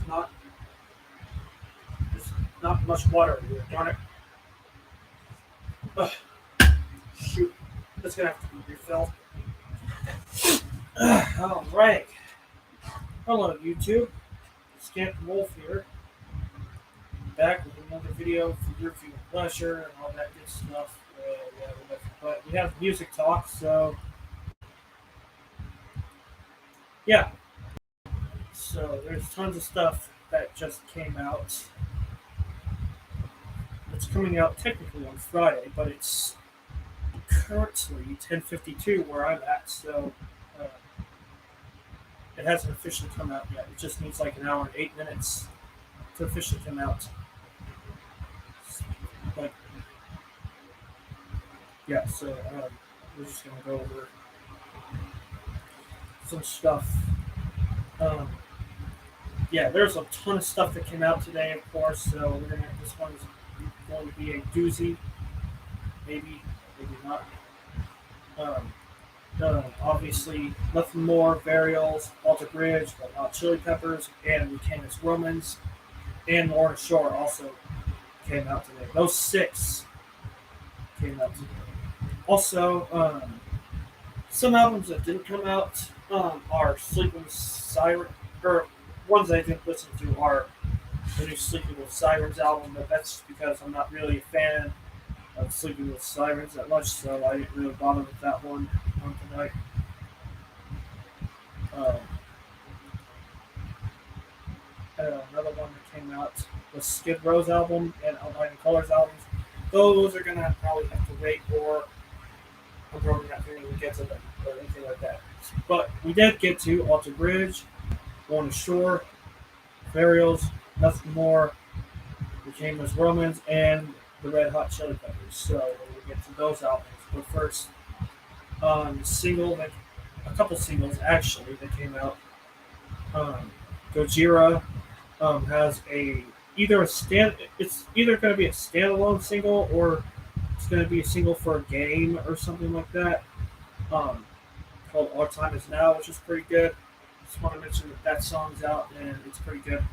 not there's not much water here. Darn it! Ugh, shoot, that's gonna have to be refilled. All right. Hello, YouTube. Scamp Wolf here, back with another video for your viewing pleasure and all that good stuff. But we have music talk, so yeah. So there's tons of stuff that just came out. It's coming out technically on Friday, but it's currently 10:52 where I'm at, so uh, it hasn't officially come out yet. It just needs like an hour and 8 minutes to officially come out. But yeah, so we're just gonna go over some stuff. Um, yeah, there's a ton of stuff that came out today, of course. So this one is going to be a doozy, maybe, maybe not. Um, Obviously, nothing more. Varials, Walter Bridge, Red Hot Chili Peppers, and We Came as Romans, and Lorna Shore also came out today. Those six came out today. Also, some albums that didn't come out are Sleeping with Siren, or ones I didn't listen to are the new Sleeping with Sirens album, but that's because I'm not really a fan of Sleeping with Sirens that much, so I didn't really bother with that one on tonight. Um, Another one that came out was Skid Row's album and Outline and Colors albums. Those are gonna probably have to wait, or I'm probably not going to get to them or anything like that. But we did get to Alter Bridge, Lorna Shore, Varials, Nothing More, We Came as Romans, and the Red Hot Chili Peppers. So we'll get to those albums. But first, a couple singles actually that came out. Gojira has it's either going to be a standalone single or it's going to be a single for a game or something like that. Um, Called Our Time Is Now, which is pretty good. Just want to mention that song's out and it's pretty good.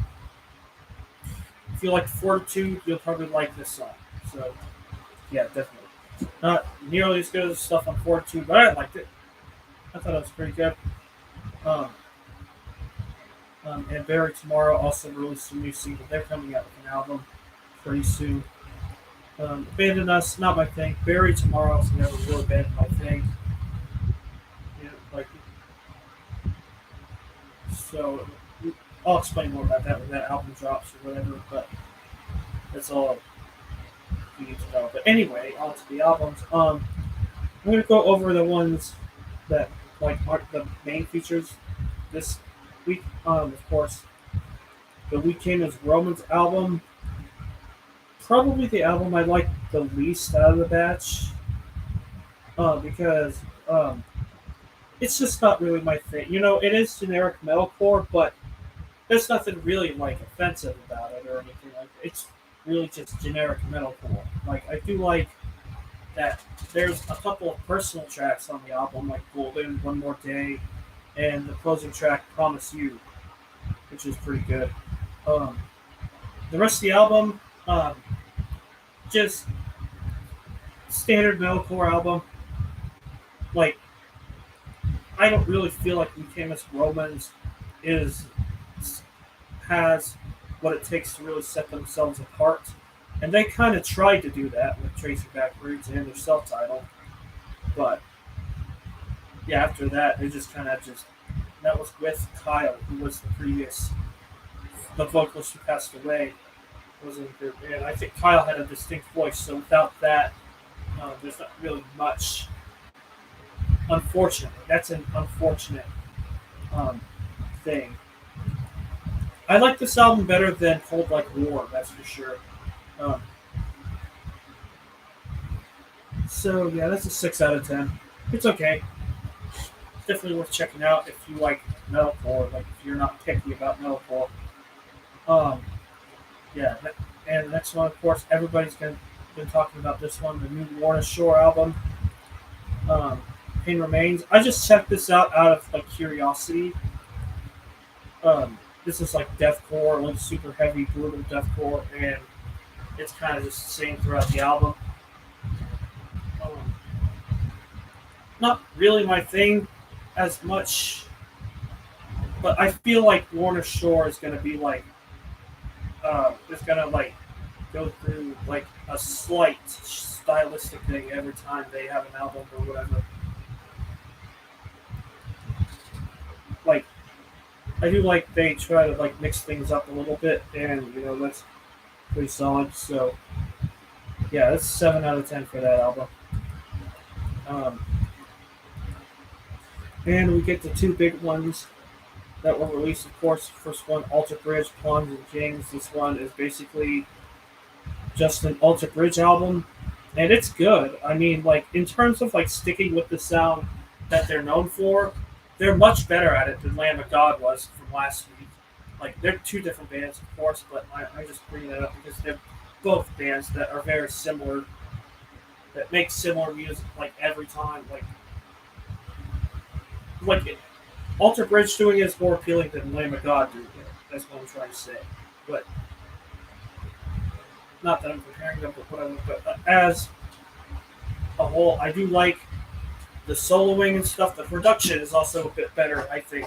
If you like Fortitude, you'll probably like this song. So yeah, definitely. Not nearly as good as stuff on Fortitude, but I liked it. I thought it was pretty good. Um, and Barry Tomorrow also released a new single. They're coming out with an album pretty soon. Abandon Us, not my thing. Barry Tomorrow's never really been my thing. You know, like so. I'll explain more about that when that album drops or whatever. But that's all you need to know. But anyway, on to the albums. I'm gonna go over the ones that like are the main features this week. Of course, the We Came as Romans album. Probably the album I like the least out of the batch, because it's just not really my thing. You know, it is generic metalcore, but there's nothing really like offensive about it or anything like that. It's really just generic metalcore. Like I do like that. There's a couple of personal tracks on the album, like Golden, One More Day, and the closing track Promise You, which is pretty good. Um, the rest of the album, just standard metalcore album. Like I don't really feel like We Came as Romans is has what it takes to really set themselves apart. And they kind of tried to do that with Tracing Back Roots and their self-titled. But yeah, after that, they just kind of just that was with Kyle, who was the vocalist who passed away, was in the group. And I think Kyle had a distinct voice, so without that, there's not really much. Unfortunately, that's an unfortunate thing. I like this album better than Cold Like War, that's for sure. Um, so yeah, that's a 6 out of 10. It's okay. It's definitely worth checking out if you like metalcore. Like if you're not picky about metalcore. Um, yeah, and the next one, of course, been talking about this one, the new Lorna Shore album. Um, Pain Remains. I just checked this out of like curiosity. Um, this is like deathcore, like super heavy, brutal deathcore, and it's kind of just the same throughout the album. Um, Not really my thing as much, but I feel like Warner Shore is gonna be like is gonna like go through like a slight stylistic thing every time they have an album or whatever. Like I do like they try to like mix things up a little bit, and that's pretty solid. So yeah, that's 7 out of 10 for that album. Um, and we get the two big ones that were released, of course. First one, Alter Bridge, Pawns and Kings. This one is basically just an Alter Bridge album, and it's good. I mean, like in terms of like sticking with the sound that they're known for, they're much better at it than Lamb of God was from last week. Like they're two different bands, of course, but I just bring that up because they're both bands that are very similar, that make similar music like every time. Like Alter Bridge doing it is more appealing than Lamb of God doing it. That's what I'm trying to say. But not that I'm comparing them, but whatever. But as a whole, I do like the soloing and stuff. The production is also a bit better, I think.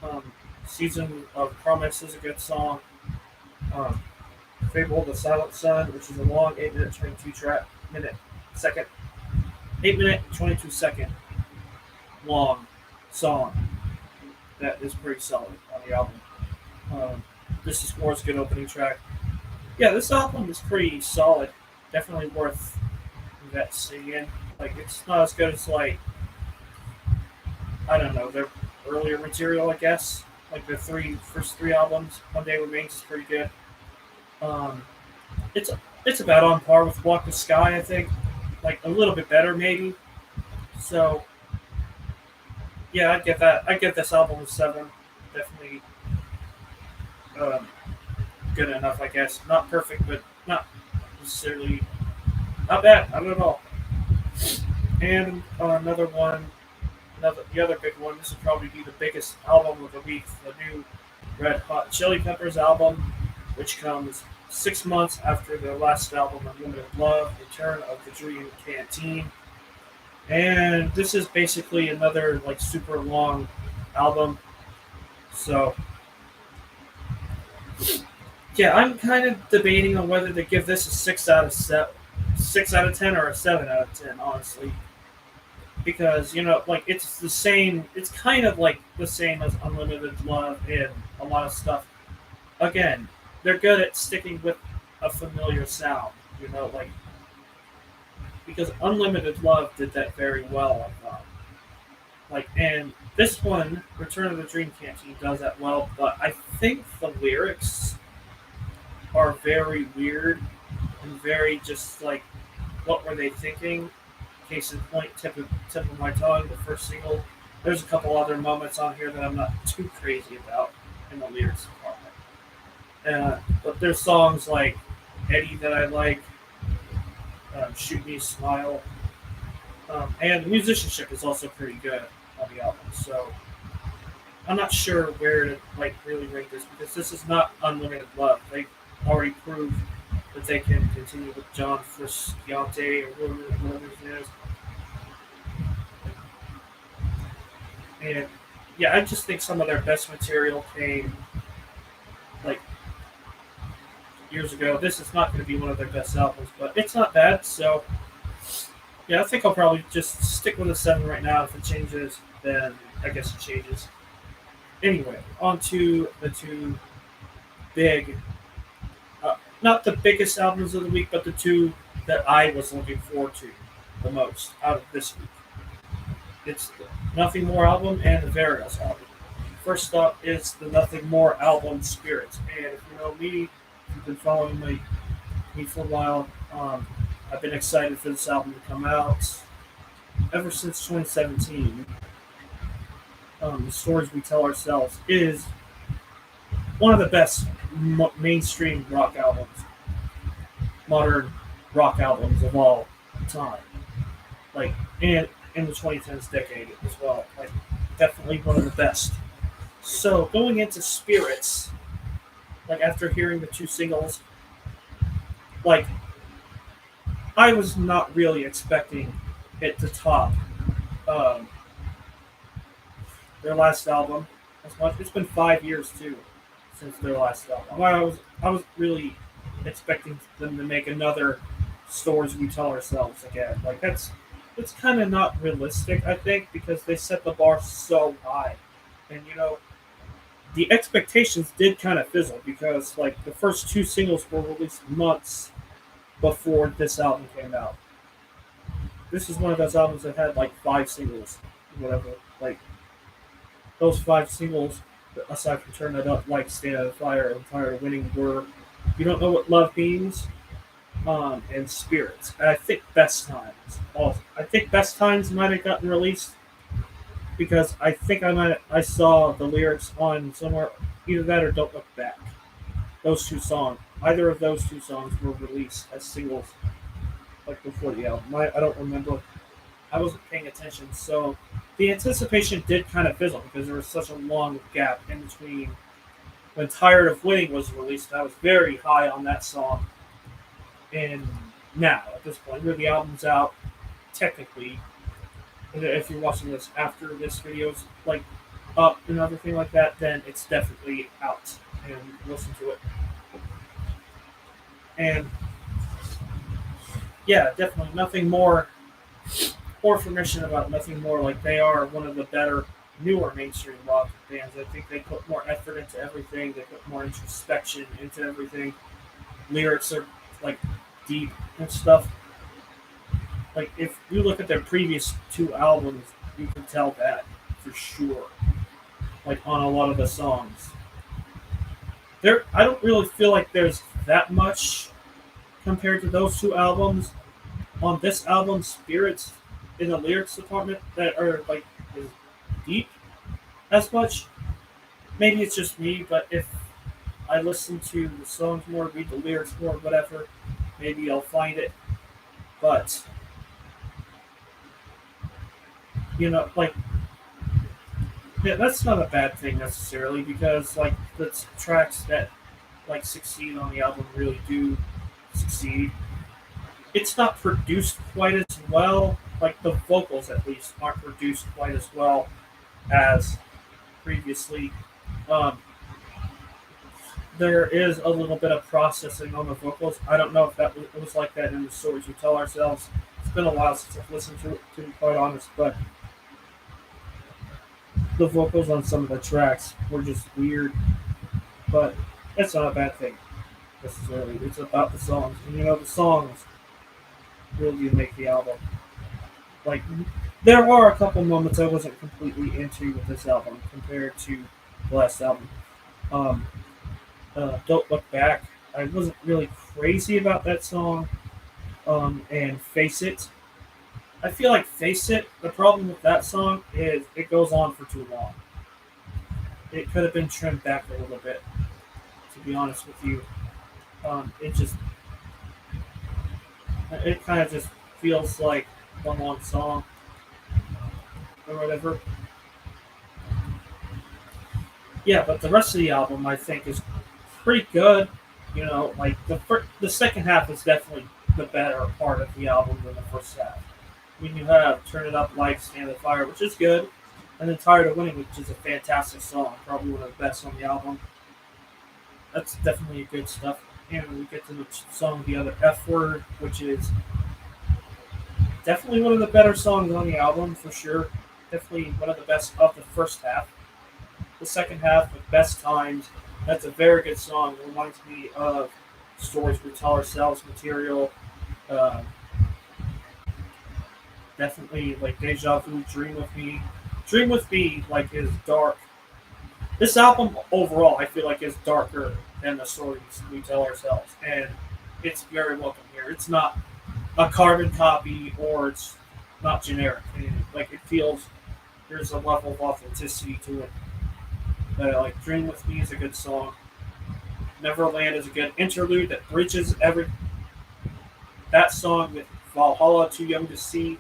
Um, Season of Promise is a good song. Um, Fable of the Silent Sun, which is a long 8 minute 22 second 8 minute 22 second long song that is pretty solid on the album. Um, this is War's good opening track. Yeah, this album is pretty solid. Definitely worth investing in. Like it's not as good as like I don't know their earlier material, I guess. Like their first three albums. One Day Remains is pretty good. Um, it's it's about on par with Walk the Sky, I think. Like a little bit better maybe. So yeah, I get that. I get this album a 7. Definitely um, good enough, I guess. Not perfect, but not necessarily not bad. Not at all. And another one, the other big one. This would probably be the biggest album of the week. The new Red Hot Chili Peppers album, which comes 6 months after their last album, Unlimited Love, Return of the Dream Canteen. And this is basically another like super long album. So yeah, I'm kind of debating on whether to give this a 6 out of 10 or a 7 out of 10, honestly. Because like it's the same. It's kind of like the same as Unlimited Love and a lot of stuff. Again, they're good at sticking with a familiar sound. Like because Unlimited Love did that very well, I thought. Like, and this one, Return of the Dream Canteen, does that well, but I think the lyrics are very weird and very just like, what were they thinking? Case in point, tip of my tongue, the first single. There's a couple other moments on here that I'm not too crazy about in the lyrics department. But there's songs like Eddie that I like, Shoot Me a Smile, and the musicianship is also pretty good on the album. So I'm not sure where to like really rate this because this is not Unlimited Love. They already proved that they can continue with John Frusciante or whatever his name is. And yeah, I just think some of their best material came like years ago. This is not going to be one of their best albums, but it's not bad. So yeah, I think I'll probably just stick with a 7 right now. If it changes, then I guess it changes. Anyway, on to the two big, not the biggest albums of the week, but the two that I was looking forward to the most out of this week. It's the Nothing More album and the Varials album. First up is the Nothing More album, Spirits. And if you know me, if you've been following me for a while, I've been excited for this album to come out ever since 2017. The Stories We Tell Ourselves is one of the best mainstream rock albums, modern rock albums of all time. Like, and in the 2010s decade as well. Like, definitely one of the best. So going into Spirits, like after hearing the two singles, like I was not really expecting it to top um, their last album as much. It's been 5 years too since their last album. I was really expecting them to make another Stories We Tell Ourselves again. Like it's kind of not realistic, I think, because they set the bar so high, and the expectations did kind of fizzle because like the first two singles were released months before this album came out. This is one of those albums that had like five singles, whatever. Like those five singles, aside from Turn It Up, like Stand on Fire and Tired of Winning, were You Don't Know What Love Means, and Spirits. And I think Best Times. Also, I think Best Times might have gotten released because I think I saw the lyrics on somewhere, either that or Don't Look Back. Those two songs, either of those two songs were released as singles like before the album. I don't remember. I wasn't paying attention, so the anticipation did kind of fizzle because there was such a long gap in between when Tired of Winning was released. I was very high on that song, and now at this point, where the album's out, technically, if you're watching this after this video's like up and everything like that, then it's definitely out, and you can listen to it. And yeah, definitely nothing more information about Nothing More. Like they are one of the better newer mainstream rock bands. I think they put more effort into everything. They put more introspection into everything. Lyrics are like deep and stuff. Like if you look at their previous two albums, you can tell that for sure. Like on a lot of the songs, I don't really feel like there's that much compared to those two albums. On this album, Spirits, in the lyrics department that are like is deep as much. Maybe it's just me, but if I listen to the songs more, read the lyrics more, whatever, maybe I'll find it. But like yeah, that's not a bad thing necessarily because like the tracks that like succeed on the album really do succeed. It's not produced quite as well. Like the vocals, at least, aren't produced quite as well as previously. Um, there is a little bit of processing on the vocals. I don't know if it was like that in the Stories We Tell Ourselves. It's been a while since I've listened to it, to be quite honest, but the vocals on some of the tracks were just weird. But that's not a bad thing necessarily. It's about the songs, and the songs really do make the album. Like there are a couple moments I wasn't completely into with this album compared to the last album. Um, Don't Look Back. I wasn't really crazy about that song. And Face It. I feel like Face It. The problem with that song is it goes on for too long. It could have been trimmed back a little bit. To be honest with you, it kind of just feels like one long song or whatever. Yeah, but the rest of the album I think is pretty good. Like the second half is definitely the better part of the album than the first half. I mean, you have Turn It Up, Like Stand the Fire, which is good, and then Tired of Winning, which is a fantastic song, probably one of the best on the album. That's definitely good stuff. And we get to the song The Other F Word, which is definitely one of the better songs on the album for sure. Definitely one of the best of the first half. The second half with Best Times, that's a very good song. It reminds me of Stories We Tell Ourselves material. Uh, Definitely like Deja Vu, Dream with Me. Dream with Me like is dark. This album overall I feel like is darker than the Stories We Tell Ourselves, and it's very welcome here. It's not a carbon copy or it's not generic. Like it feels there's a level of authenticity to it. Like Dream with Me is a good song. Neverland is a good interlude that bridges every that song with Valhalla Too Young to See,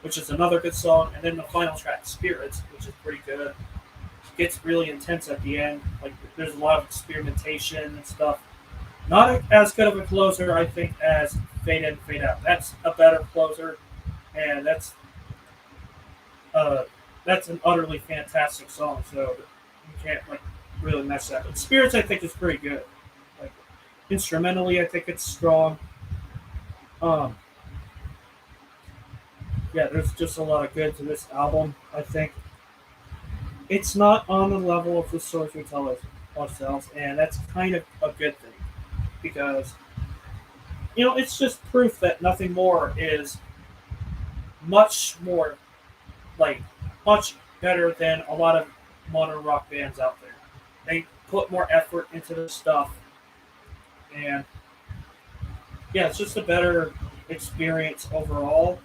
which is another good song, and then the final track Spirits, which is pretty good. gets really intense at the end. Like there's a lot of experimentation and stuff. Not as good of a closer, I think, as Fade In, Fade Out. That's a better closer, and uh, that's an utterly fantastic song. So you can't like really mess that. But Spirits, I think, is pretty good. Like instrumentally, I think it's strong. Um, yeah, there's just a lot of good to this album. I think it's not on the level of the stories we tell ourselves, and that's kind of a good thing because it's just proof that nothing more is much more like much better than a lot of modern rock bands out there. They put more effort into the stuff, and yeah, it's just a better experience overall.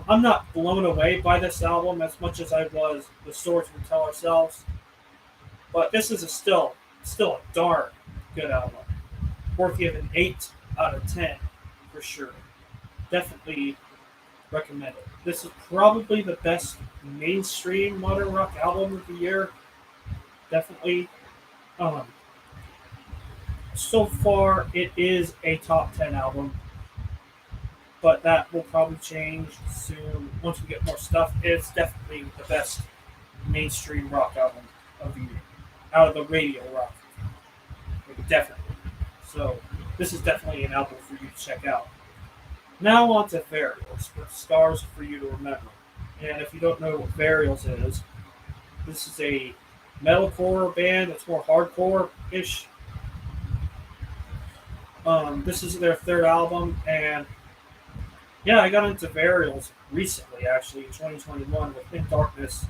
I'm not blown away by this album as much as I was the stories we tell ourselves, but this is still a darn good album, worthy of an 8 out of 10 for sure. Definitely recommend it. This is probably the best mainstream modern rock album of the year. Definitely. Um, so far, it is a top 10 album, but that will probably change soon once we get more stuff. It's definitely the best mainstream rock album of the year, out of the radio rock. Definitely. So, this is definitely an album for you to check out. Now on to Varials, with stars for you to remember. And if you don't know what Varials is, this is a metalcore band that's more hardcore-ish. This is their third album, and yeah, I got into Varials recently, actually, in 2021 with In Darkness.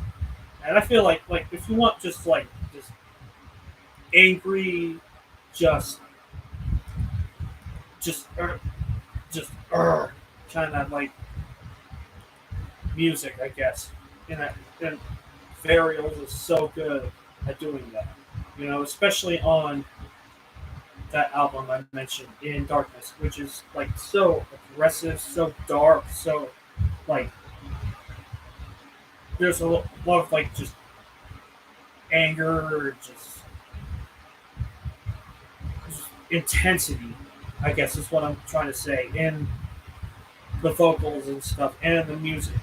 And I feel like if you want just angry, just just just kind of like music, I guess. And Varials is so good at doing that. Especially on that album I mentioned, In Darkness, which is like so aggressive, so dark, so like there's a lot of like just anger, just intensity. I guess is what I'm trying to say in the vocals and stuff, and the music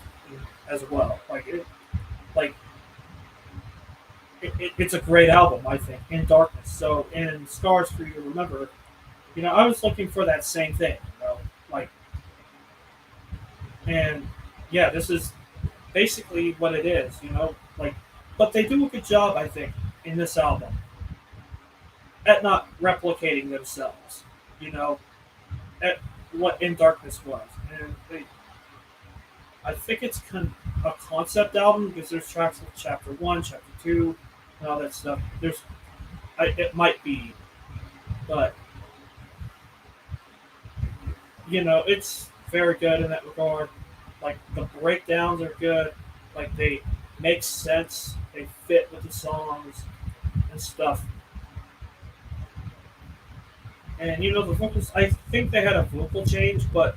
as well. Like it's a great album, I think. In Darkness, so in Scars for You to Remember, I was looking for that same thing, like, and yeah, this is basically what it is, like, but they do a good job, I think, in this album at not replicating themselves, you know, at what In Darkness was, and I think it's a concept album because there's tracks of Chapter One, Chapter Two, and all that stuff. It might be, but it's very good in that regard. Like the breakdowns are good. Like they make sense. They fit with the songs and stuff. And the vocals. I think they had a vocal change, but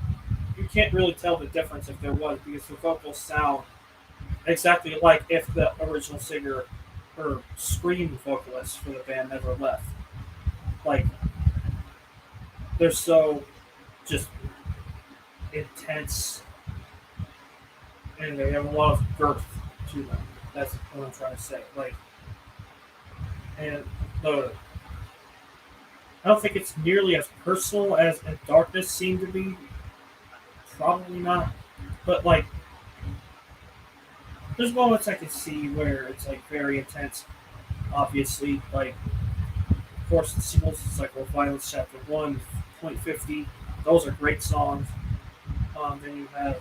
you can't really tell the difference if there was because the vocals sound exactly like if the original singer or scream vocalist for the band never left. Like they're so just intense and they have a lot of girth to them. That's what I'm trying to say. Like, and the I don't think it's nearly as personal as In Darkness seemed to be. Probably not, but like, there's moments I can see where it's like very intense. Obviously, like, of course, the singles is like Violence Chapter One, Point 50. Those are great songs. Then you have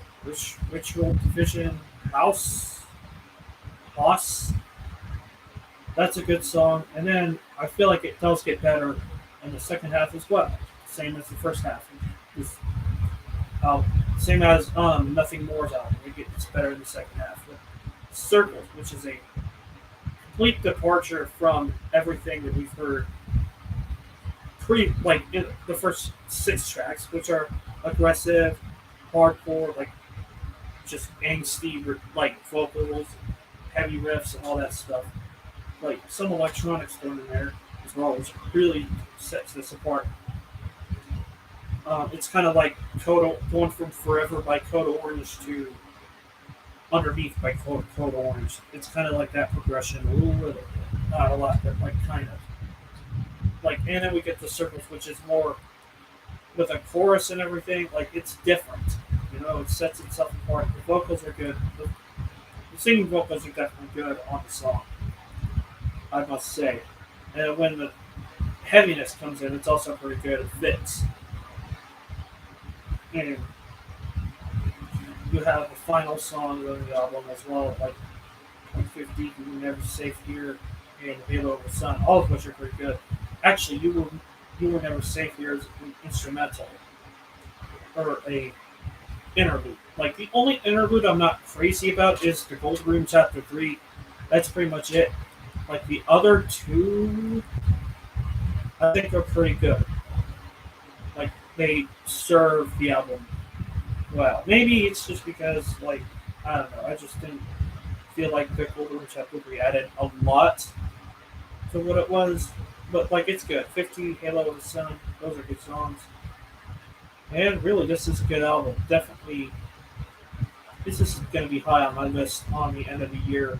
Ritual Division, House. That's a good song. And then I feel like it does get better in the second half as well. Same as the first half. It's, uh, Same as Nothing More's album. It gets better in the second half. With Circles, which is a complete departure from everything that we've heard in the first 6 tracks, which are aggressive, hardcore, like just angsty like vocals, heavy riffs, and all that stuff. like some electronics thrown in there as well, which really sets this apart. It's kind of like going from Forever by Coda Orange to Underneath by Coda Orange. It's kind of like that progression, a little bit, not a lot, but like kind of like. And then we get the Circles, which is more with a chorus and everything. Like it's different, It sets itself apart. The vocals are good. The singing vocals are definitely good on the song, I must say. And when the heaviness comes in, it's also pretty good. It fits. And you have the final song of the album as well, like 150, You Were Never Safe Here, and Halo of the Sun, all of which are pretty good. Actually, You Were Never Safe Here is an instrumental or a interlude. Like the only interlude I'm not crazy about is the Gold Room Chapter 3. That's pretty much it. Like the other two, I think are pretty good. Like they serve the album well. Maybe it's just because like I don't know. I just didn't feel like the Gold Room Chapter 3 added a lot to what it was. But like it's good. 50, Halo of the Sun, those are good songs. And really, this is a good album. Definitely, this is going to be high on my list on the end of the year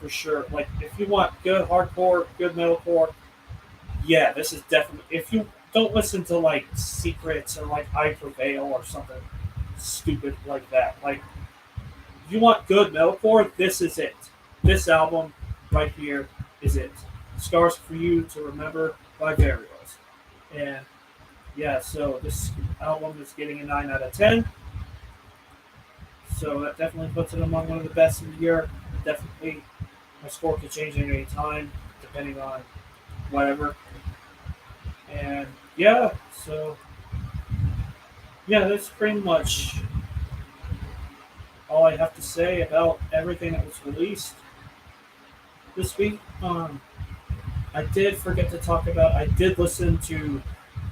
for sure. Like, if you want good hardcore, good metalcore, yeah, this is definitely. If you don't listen to like Secrets or like I Prevail or something stupid like that, like if you want good metalcore, this is it. This album right here is it. Scars for You to Remember by Varials. And yeah, so this album is getting a 9 out of 10. So that definitely puts it among one of the best in the year. Definitely, my score could change at any time, depending on whatever. And yeah, so yeah, that's pretty much all I have to say about everything that was released this week. I did forget to talk about. I did listen to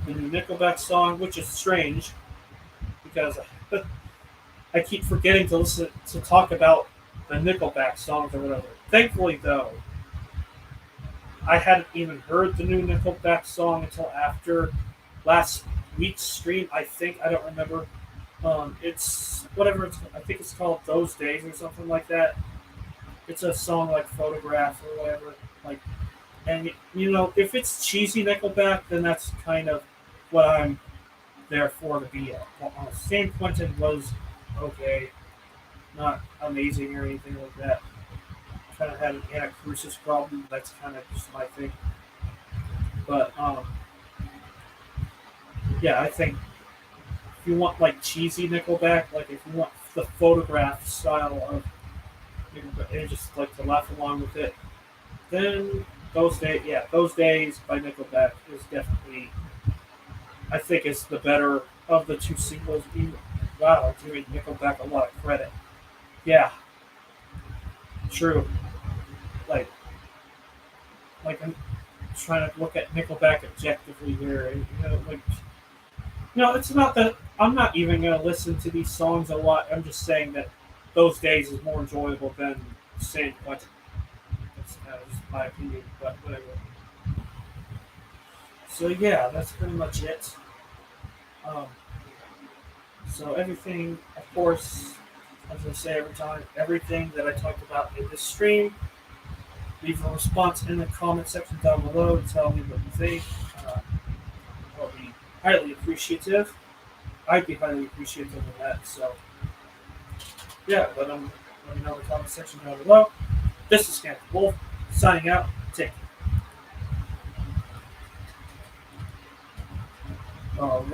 the new Nickelback song, which is strange because I keep forgetting to listen to talk about the Nickelback songs or whatever. Thankfully, though, I hadn't even heard the new Nickelback song until after last week's stream. I think I don't remember. It's whatever. I think it's called Those Days or something like that. It's a song like Photograph or whatever. Like, and if it's cheesy Nickelback, then that's kind of what I'm there for to be at. San Quentin was okay, not amazing or anything like that. Kind of had an anacrusis problem. That's kind of just my thing. But yeah, I think if you want like cheesy Nickelback, like if you want the Photograph style of Nickelback, and just like to laugh along with it, then Those Days by Nickelback is definitely, I think, is the better of the two singles. Wow, I'm giving Nickelback a lot of credit. Yeah, true. Like, I'm trying to look at Nickelback objectively here. And, like, no, it's not that I'm not even going to listen to these songs a lot. I'm just saying that Those Days is more enjoyable than San Quentin. That's just my opinion, but whatever. So yeah, that's pretty much it. Um, so everything, of course, as I say every time, everything that I talked about in this stream, leave a response in the comment section down below. Tell me what you think. Uh, I'll be highly appreciative. I'd be highly appreciative of that. So yeah, let me know in the comment section down below. This is Scamp Wolf signing out. Take care. All right.